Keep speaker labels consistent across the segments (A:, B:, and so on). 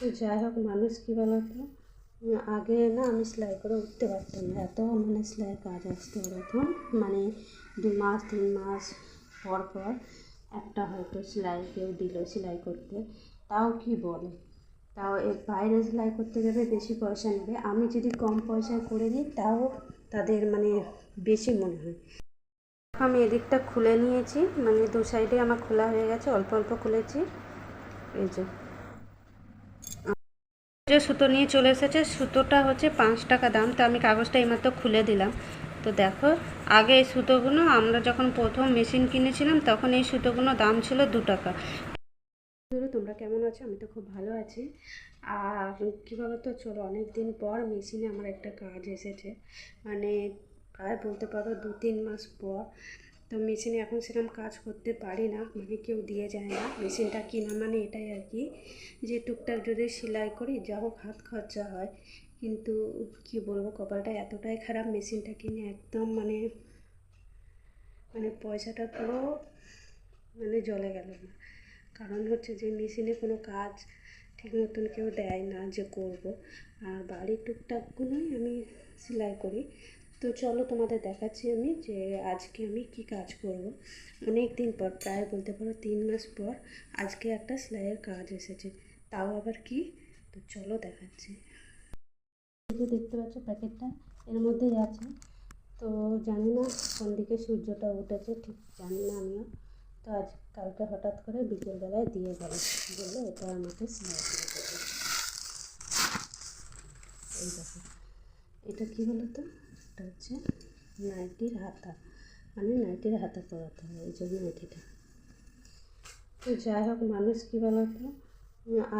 A: তো যাই হোক, মানুষ কী বলতো, আগে না আমি সেলাই করে উঠতে পারতাম না, এত সেলাইয়ের কাজ আসতো এখন, 2 মাস 3 মাস পর পর একটা হয়তো সেলাই কেউ দিল সেলাই করতে, তাও কি বলে, তাও এর বাইরে সেলাই করতে গেলে বেশি পয়সা নেবে, আমি যদি কম পয়সায় করে দিই তাও তাদের বেশি মনে হয়। আমি এদিকটা খুলে নিয়েছি, 2 সাইডে আমার খোলা হয়ে গেছে, অল্প অল্প খুলেছি। এই যে সুতো নিয়ে চলে এসেছে, সুতোটা হচ্ছে 5 টাকা দাম, তো আমি কাগজটা এইমাত্র খুলে দিলাম। তো দেখো, আগে এই সুতোগুলো আমরা যখন প্রথম মেশিন কিনেছিলাম তখন এই সুতোগুলো দাম ছিল 2 টাকা। তোমরা কেমন আছো? আমি তো খুব ভালো আছি। আর কী বলতো, চলো, অনেক দিন পর মেশিনে আমার একটা কাজ এসেছে, প্রায় বলতে পারো 2-3 মাস পর। তো মেশিনে এখন সেরকম কাজ করতে পারি না, কেউ দিয়ে যায় না, মেশিনটা কিনা এটাই আর কি, যে টুকটাক যদি সেলাই করি যা হোক হাত খরচা হয়। কিন্তু কি বলবো, কপালটা এতটাই খারাপ, মেশিনটা কিনে একদম পয়সাটা পুরো জলে গেল না। কারণ হচ্ছে যে মেশিনে কোনো কাজ ঠিক মতন কেউ দেয় না যে করব, আর বাড়ির টুকটাকগুলোই আমি সেলাই করি। তো চলো, তোমাদের দেখাচ্ছি আমি যে আজকে আমি কি কাজ করব। অনেক দিন পর, প্রায় বলতে পারো 3 মাস পর আজকে একটা সেলাইয়ের কাজ এসেছে, তাও আবার কি, তো চলো দেখাচ্ছি। এই যে দেখতে পাচ্ছ প্যাকেটটা, এর মধ্যেই আছে। তো জানি না কোন দিকে সূর্যটা উঠেছে, ঠিক জানি না আমিও। তো কালকে হঠাৎ করে বিকেলবেলায় দিয়ে গেল, বললো এটা আমাকে সেলাই করে দেবে। এই দেখো, এটা কী বলো তো, এটা হচ্ছে নাইটির হাতা, নাইটির হাতা পরাতে হয়, এই জন্য নাইটিটা। তো যাই হোক, মানুষ কী বলো তো,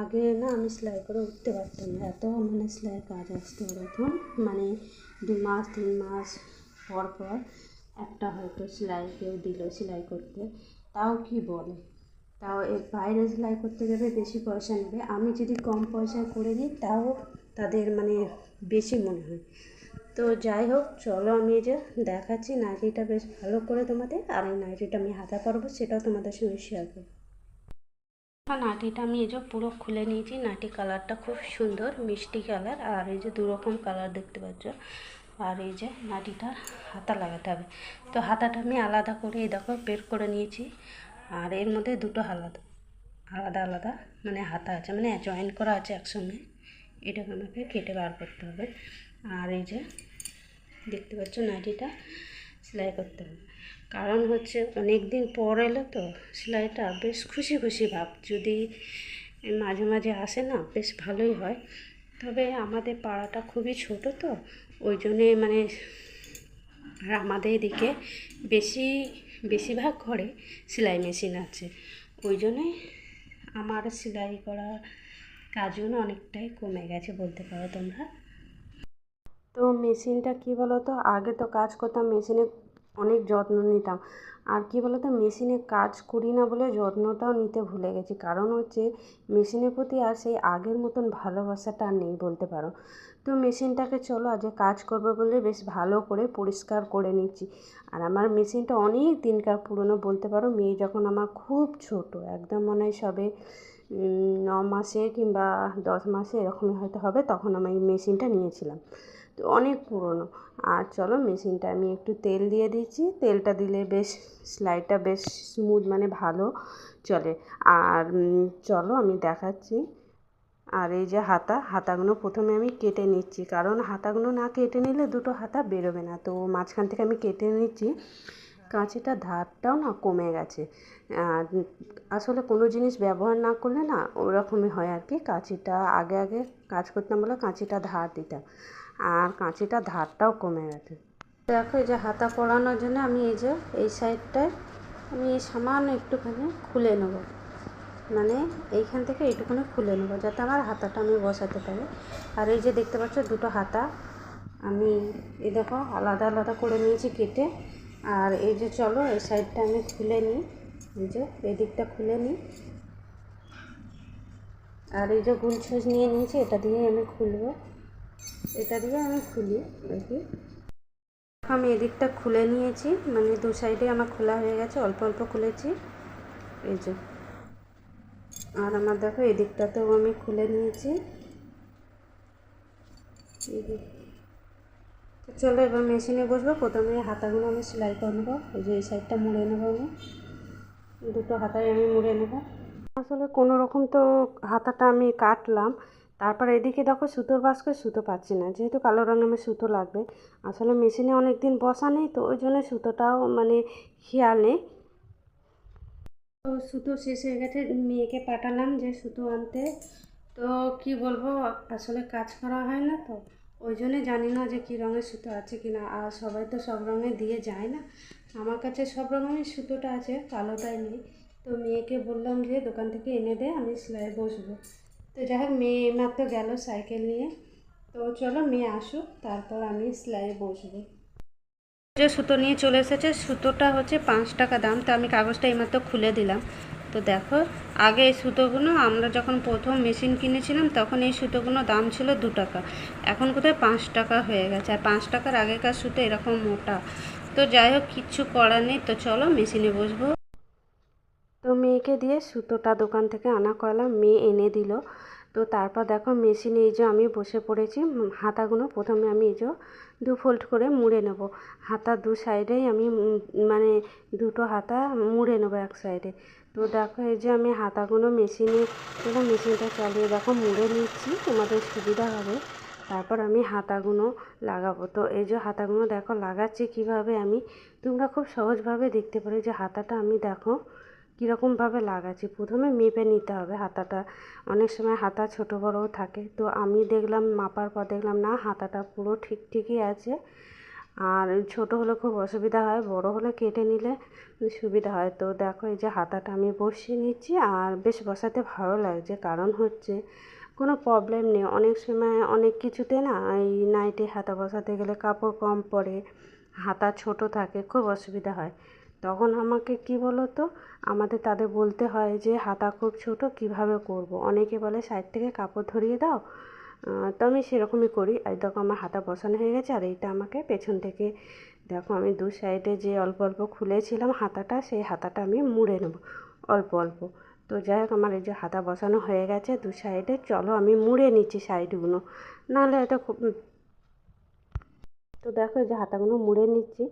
A: আগে না আমি সেলাই করে উঠতে পারতাম না, এত সেলাইয়ের কাজ আসতো এখন, 2 মাস 3 মাস পর পর একটা হয়তো সেলাই কেউ দিল সেলাই করতে, তাও কি বলে, তাও এর বাইরে সেলাই করতে গেলে বেশি পয়সা নেবে, আমি যদি কম পয়সায় করে দিই তাও তাদের বেশি মনে হয়। তো যাই হোক, চলো, আমি এই যে দেখাচ্ছি নাইটিটা বেশ ভালো করে তোমাদের, আর এই নাইটিটা আমি হাতা পরবো সেটাও তোমাদের সঙ্গে শেয়ার করবো। নাইটিটা আমি এই যে পুরো খুলে নিয়েছি, নাইটি কালারটা খুব সুন্দর মিষ্টি কালার, আর এই যে 2 রকম কালার দেখতে পাচ্ছ। আর এই যে নাইটিটা হাতা লাগাতে হবে, তো হাতাটা আমি আলাদা করে এই দেখো বের করে নিয়েছি, আর এর মধ্যে দুটো আলাদা আলাদা আলাদা হাতা আছে, জয়েন করা আছে একসঙ্গে, এটাকে আমাকে কেটে বার করতে হবে। আর এই যে দেখতে পাচ্ছ নাইটিটা সেলাই করতে হবে, কারণ হচ্ছে অনেক দিন পর এলো তো সেলাইটা, বেশ খুশি খুশি ভাব যদি মাঝে মাঝে আসে না, বেশ ভালোই হয়। তবে আমাদের পাড়াটা খুবই ছোট, তো ওই জন্যে আর আমাদের এদিকে বেশিরভাগ ঘরে সেলাই মেশিন আছে, ওই জন্যে আমার সেলাই করা কাজও না অনেকটাই কমে গেছে বলতে পারো তোমরা। তো মেশিনটা কী বলো তো, আগে তো কাজ করতাম মেশিনে, অনেক যত্ন নিতাম, আর কী বলো তো, মেশিনে কাজ করি না বলে যত্নটাও নিতে ভুলে গেছি, কারণ হচ্ছে মেশিনের প্রতি আর সেই আগের মতন ভালোবাসাটা নেই বলতে পারো। তো মেশিনটাকে চলো আজ কাজ করবো বলে বেশ ভালো করে পরিষ্কার করে নিচ্ছি। আর আমার মেশিনটা অনেক দিনকার পুরনো বলতে পারো, মেয়ে যখন আমার খুব ছোট, একদম মনে হয় সবে 9 মাসে কিংবা 10 মাসে এরকমই হয়তো হবে, তখন আমি এই মেশিনটা নিয়েছিলাম, তো অনেক পুরনো। আর চলো, মেশিনটা আমি একটু তেল দিয়ে দিচ্ছি, তেলটা দিলে বেশ সেলাইটা বেশ স্মুথ ভালো চলে। আর চলো আমি দেখাচ্ছি। আর এই যে হাতাগুলো প্রথমে আমি কেটে নিচ্ছি, কারণ হাতাগুলো না কেটে নিলে দুটো হাতা বেরোবে না, তো মাঝখান থেকে আমি কেটে নিচ্ছি। কাঁচিটার ধারটাও না কমে গেছে, আসলে কোনো জিনিস ব্যবহার না করলে না ওরকমই হয় আর কি, কাঁচিটা আগে আগে কাজ করতাম বলে কাঁচিটা ধার দিতাম, আর কাঁচিটার ধারটাও কমে গেছে। দেখো, এই যে হাতা পরানোর জন্য আমি এই যে এই সাইডটায় আমি সামান্য একটুখানি খুলে নেবো, এইখান থেকে এইটুকুনি খুলে নেবো যাতে আমার হাতাটা আমি বসাতে পারি। আর এই যে দেখতে পাচ্ছ দুটো হাতা আমি এই দেখো আলাদা আলাদা করে নিয়েছি কেটে। আর এই যে চলো এই সাইডটা আমি খুলে নিই, এই যে এই দিকটা খুলে নিই, আর এই যে গুলছুঁচ নিয়ে নিয়েছি, এটা দিয়ে আমি খুলবো, এটা দিয়ে আমি খুলি আর কি। আমি এদিকটা খুলে নিয়েছি, 2 সাইডে আমার খোলা হয়ে গেছে, অল্প অল্প খুলেছি, এই যে আর আমার দেখো এই দিকটাতেও আমি খুলে নিয়েছি। তো চলো এবার মেশিনে বসবো। প্রথমে হাতাগুলো আমি সেলাই করে নেবো। এই যে এই সাইডটা মুড়ে নেবো, আমি দুটো হাতায় আমি মুড়ে নেবো। আসলে কোনো রকম তো হাতাটা আমি কাটলাম, তারপর এদিকে দেখো সুতোর বাস্কে সুতো পাচ্ছি না, যেহেতু কালো রঙের আমার সুতো লাগবে। আসলে মেশিনে অনেক দিন বসা নেই তো ওই জন্য সুতোটাও মানে খেয়াল নেই। তো সুতো শেষ হয়ে গেছে, মেয়েকে পাঠালাম যে সুতো আনতে। তো কি বলবো, আসলে কাজ করা হয় না তো ওই জন্যে জানি না যে কী রঙের সুতো আছে কি না। আর সবাই তো সব রঙের দিয়ে যায় না, আমার কাছে সব রঙের সুতোটা আছে, কালোটাই নেই। তো মেয়েকে বললাম যে দোকান থেকে এনে দে, আমি সেলাই বসবো। তো যাই হোক মেয়ে মাত্র গেল সাইকেল নিয়ে। তো চলো মেয়ে আসুক তারপর আমি সেলাই বসবো। যে সুতো নিয়ে চলে এসেছে, সুতোটা হচ্ছে 5 টাকা দাম। তো আমি কাগজটা এইমাত্র খুলে দিলাম। তো দেখো আগে এই সুতোগুলো আমরা যখন প্রথম মেশিন কিনেছিলাম তখন এই সুতোগুলো দাম ছিল 2 টাকা, এখন কোথায় 5 টাকা হয়ে গেছে। আর 5 টাকার আগেকার সুতো এরকম মোটা। তো যাই হোক কিচ্ছু করার নেই, তো চলো মেশিনে বসবো। তো মেয়েকে দিয়ে সুতোটা দোকান থেকে আনা করালাম, মেয়ে এনে দিল। তো তারপর দেখো মেশিনে এই যে আমি বসে পড়েছি। হাতাগুলো প্রথমে আমি এই যে 2 ফোল্ড করে মুড়ে নেব। হাতা 2 সাইডেই আমি মানে দুটো হাতা মুড়ে নেবো এক সাইডে। তো দেখো এই যে আমি হাতাগুলো মেশিনটা চালিয়ে দেখো মুড়ে নিচ্ছি, তোমাদের সুবিধা হবে। তারপর আমি হাতাগুলো লাগাবো। তো এই যে হাতাগুলো দেখো লাগাচ্ছি কিভাবে আমি, তোমরা খুব সহজভাবে দেখতে পারো যে হাতাটা আমি দেখো কীরকমভাবে লাগাচ্ছি। প্রথমে মেপে নিতে হবে হাতাটা, অনেক সময় হাতা ছোটো বড়ও থাকে। তো আমি দেখলাম মাপার পর দেখলাম না হাতাটা পুরো ঠিকই আছে। আর ছোটো হলে খুব অসুবিধা হয়, বড় হলে কেটে নিলে সুবিধা হয়। তো দেখো এই যে হাতাটা আমি বসিয়ে নিচ্ছি, আর বেশ বসাতে ভালো লাগছে, কারণ হচ্ছে কোনো প্রবলেম নেই। অনেক সময় অনেক কিছুতে না এই নাইটে হাতা বসাতে গেলে কাপড় কম পড়ে, হাতা ছোট থাকে, খুব অসুবিধা হয়। তখন আমাকে কি বলো তো, তাদের বলতে হয় যে হাতা খুব ছোট কিভাবে করব। অনেকে বলে সাইড থেকে কাপড় ধরিয়ে দাও, তো আমি সেরকমই করি। আর দেখো আমার হাতা বসানো হয়ে গেছে, আর এইটা আমাকে পেছন থেকে দেখো আমি 2 সাইডে যে অল্প অল্প খুলেছিলাম হাতাটা, সেই হাতাটা আমি মুড়ে নেব অল্প অল্প। তো যাই হোক আমার এই যে হাতা বসানো হয়ে গেছে 2 সাইডে, চলো আমি মুড়ে নিচ্ছি সাইডগুলো, নাহলে হয়তো খুব। তো দেখো এই যে হাতাগুলো মুড়ে নিচ্ছি,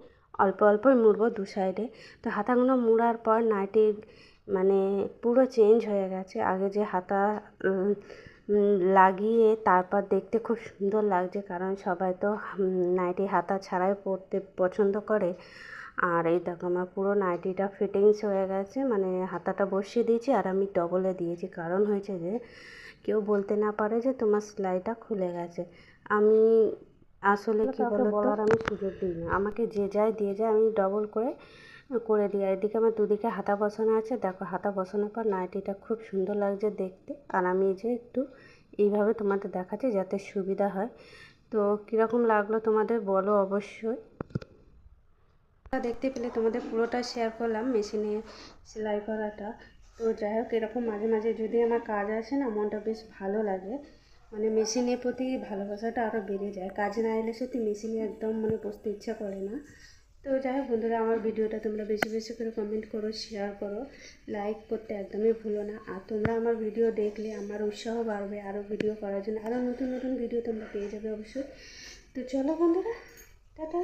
A: অল্প অল্পই মুড়বো 2 সাইডে। তো হাতাগুলো মুড়ার পর নাইটি মানে পুরো চেঞ্জ হয়ে গেছে। আগে যে হাতা লাগিয়ে তারপর দেখতে খুব সুন্দর লাগছে, কারণ সবাই তো নাইটি হাতা ছাড়াই পরতে পছন্দ করে। আর এই দেখো আমার পুরো নাইটিটা ফিটিংস হয়ে গেছে, মানে হাতাটা বসিয়ে দিয়েছি আর আমি ডবলে দিয়েছি, কারণ হয়েছে যে কেউ বলতে না পারে যে তোমার সেলাইটা খুলে গেছে। আমি আসলে কি বলতো বলার আমি সুযোগ দিই না, আমাকে যে যায় দিয়ে যায়, আমি ডবল করে দিই। এদিকে আমার দুদিকে হাতা বসানো আছে, দেখো হাতা বসানোর পর নাইটিটা খুব সুন্দর লাগছে দেখতে। আর আমি যে একটু এইভাবে তোমাদের দেখাচ্ছি যাতে সুবিধা হয়। তো কীরকম লাগলো তোমাদের বলো অবশ্যই। দেখতে পেলে তোমাদের পুরোটা শেয়ার করলাম মেশিনে সেলাই করাটা। তো যাই হোক এরকম মাঝে মাঝে যদি আমার কাজ আসে না, মনটা বেশ ভালো লাগে, মানে মেশিনের প্রতি ভালোবাসাটা আরও বেড়ে যায়। কাজ না এলে সত্যি মেশিনে একদম মানে বসতে ইচ্ছা করে না। তো যাই হোক বন্ধুরা, আমার ভিডিওটা তোমরা বেশি বেশি করে কমেন্ট করো, শেয়ার করো, লাইক করতে একদমই ভুলো না। আর তোমরা আমার ভিডিও দেখলে আমার উৎসাহ বাড়বে আরও ভিডিও করার জন্য, আরও নতুন নতুন ভিডিও তোমরা পেয়ে যাবে অবশ্যই। তো চলো বন্ধুরা, টাটা।